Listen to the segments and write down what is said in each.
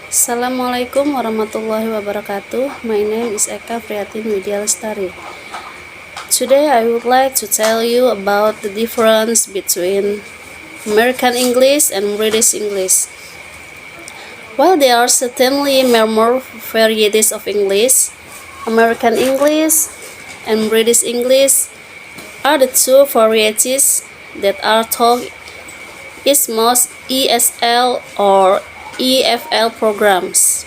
Assalamualaikum warahmatullahi wabarakatuh. My name is Eka Priyatin Widya Lestari. Today I would like to tell you about the difference between American English and British English. While there are certainly more varieties of English, American English and British English are the two varieties that are taught in most ESL or EFL programs.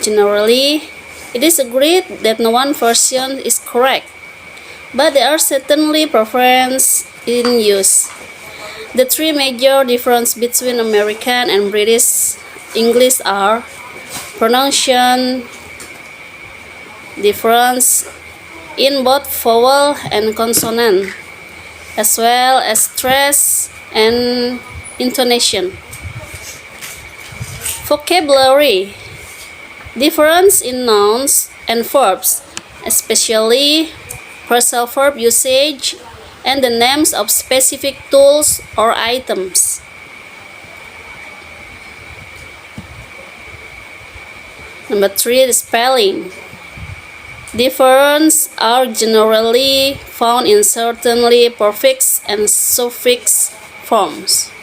Generally, it is agreed that no one version is correct, but there are certainly preferences in use. The three major differences between American and British English are pronunciation difference in both vowel and consonant, as well as stress and intonation. Vocabulary difference in nouns and verbs, especially phrasal verb usage and the names of specific tools or items. Number 3, the spelling. Differences are generally found in certainly prefix and suffix forms.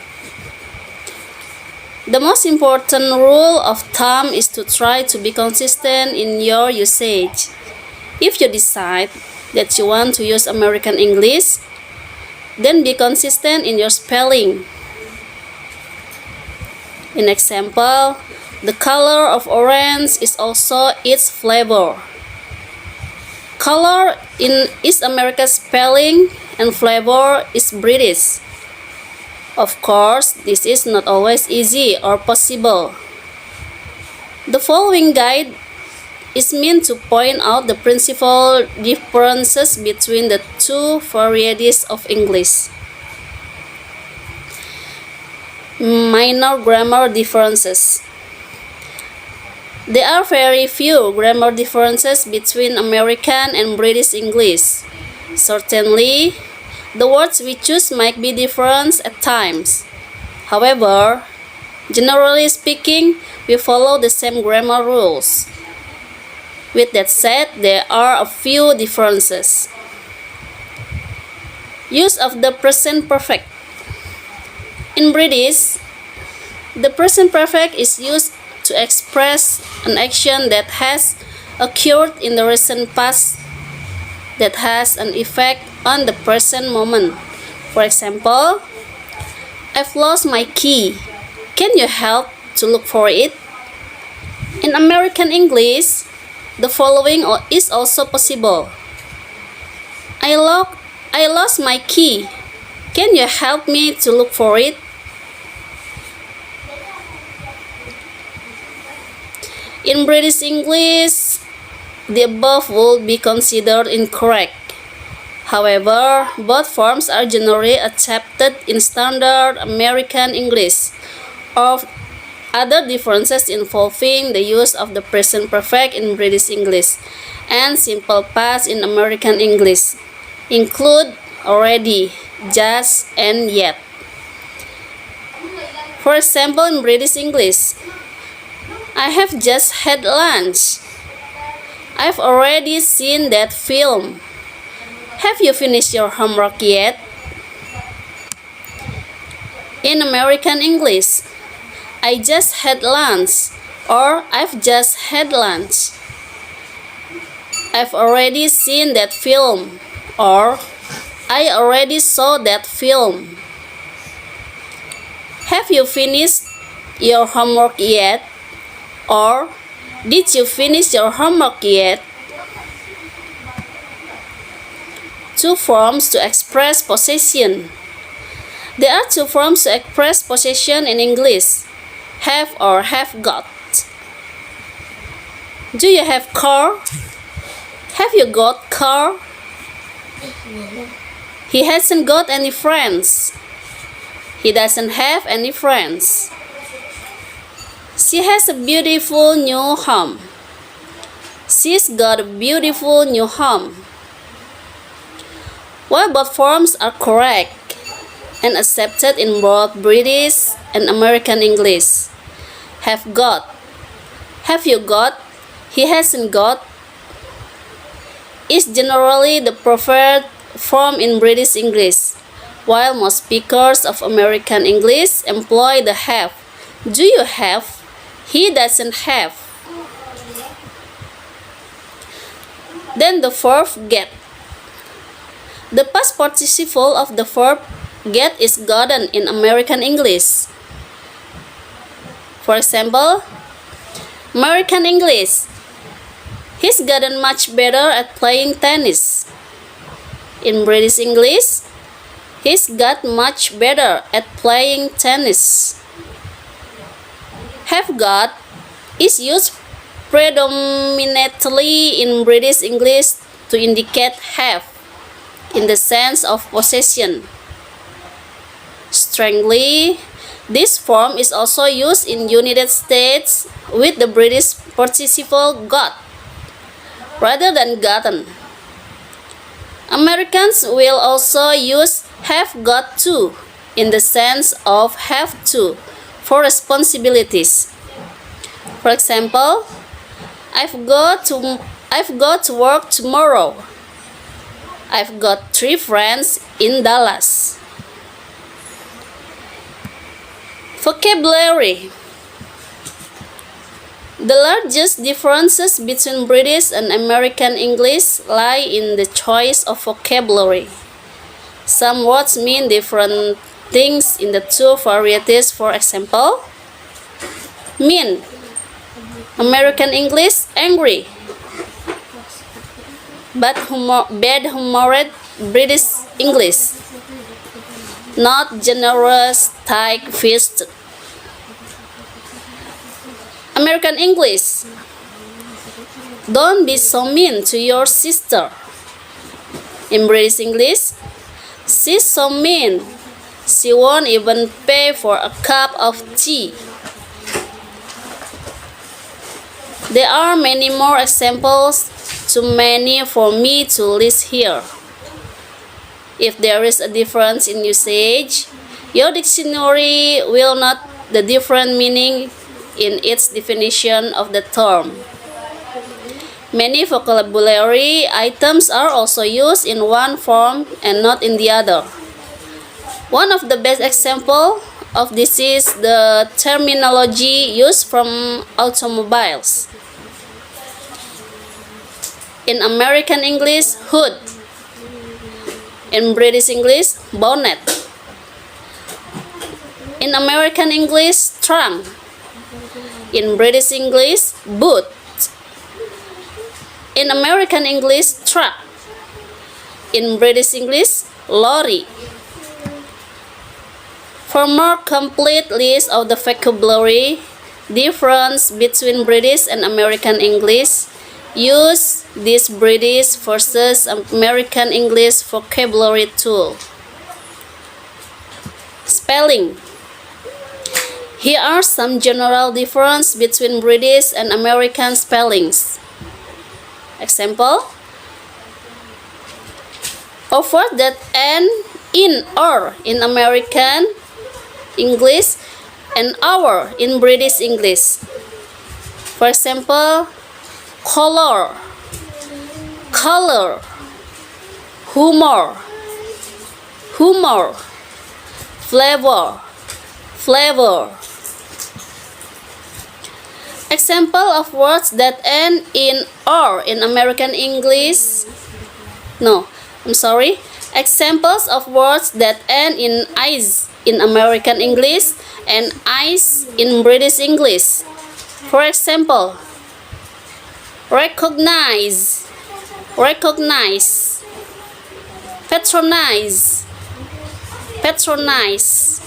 The most important rule of thumb is to try to be consistent in your usage. If you decide that you want to use American English, then be consistent in your spelling. In example, the color of orange is also its flavor. Color in is American spelling and flavor is British. Of course, this is not always easy or possible. The following guide is meant to point out the principal differences between the two varieties of English. Minor grammar differences. There are very few grammar differences between American and British English. Certainly, the words we choose might be different at times. However, generally speaking, we follow the same grammar rules. With that said, there are a few differences. Use of the present perfect. In British, the present perfect is used to express an action that has occurred in the recent past that has an effect on the present moment. For example, I've lost my key. Can you help to look for it? In American English, the following is also possible. I lost my key. Can you help me to look for it? In British English, the above would be considered incorrect. However, both forms are generally accepted in standard American English. Of other differences involving the use of the present perfect in British English and simple past in American English include already, just, and yet. For example, in British English, I have just had lunch. I've already seen that film. Have you finished your homework yet? In American English, I just had lunch or I've just had lunch. I've already seen that film or I already saw that film. Have you finished your homework yet? Or did you finish your homework yet? Two forms to express possession. There are two forms to express possession in English: have or have got. Do you have car? Have you got car? He hasn't got any friends. He doesn't have any friends. She has a beautiful new home. She's got a beautiful new home. While both forms are correct and accepted in both British and American English, have got Have you got? He hasn't got is generally the preferred form in British English, while most speakers of American English employ the have. Do you have? He doesn't have. Then the verb get. The past participle of the verb get is gotten in American English. For example, American English. He's gotten much better at playing tennis. In British English, he's got much better at playing tennis. Have got is used predominantly in British English to indicate have, in the sense of possession. Strangely, this form is also used in United States with the British participle got rather than gotten. Americans will also use have got to in the sense of have to for responsibilities. For example, I've got to work tomorrow. I've got 3 friends in Dallas. Vocabulary. The largest differences between British and American English lie in the choice of vocabulary. Some words mean different things in the two varieties. For example, mean. American English, angry. Bad-humored British English, not generous, tight-fisted. American English, don't be so mean to your sister. In British English, she's so mean, she won't even pay for a cup of tea. There are many more examples, too many for me to list here. If there is a difference in usage, your dictionary will note the different meaning in its definition of the term. Many vocabulary items are also used in one form and not in the other. One of the best examples of this is the terminology used from automobiles. In American English, hood. In British English, bonnet. In American English, trunk. In British English, boot. In American English, truck. In British English, lorry. For more complete list of the vocabulary difference between British and American English, use this British versus American English vocabulary tool. Spelling. Here are some general differences between British and American spellings. Example: a word that end in or in American English and our in British English. For example, color, color, humor, humor, flavor, flavor. Example of words that end in or in American English. Examples of words that end in is in American English and is in British English. For example, recognize, recognize, patronize, patronize.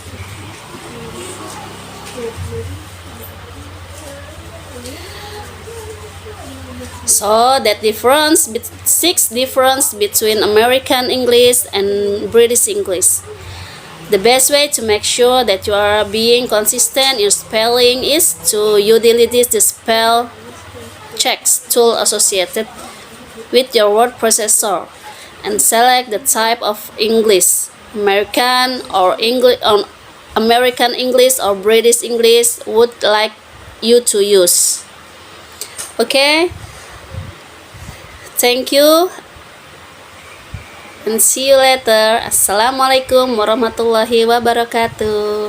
So that difference, 6 difference between American English and British English. The best way to make sure that you are being consistent in spelling is to utilize the spell checks tool associated with your word processor and select the type of English, American or American English or British English would like you to use. Okay, thank you and see you later. Assalamualaikum warahmatullahi wabarakatuh.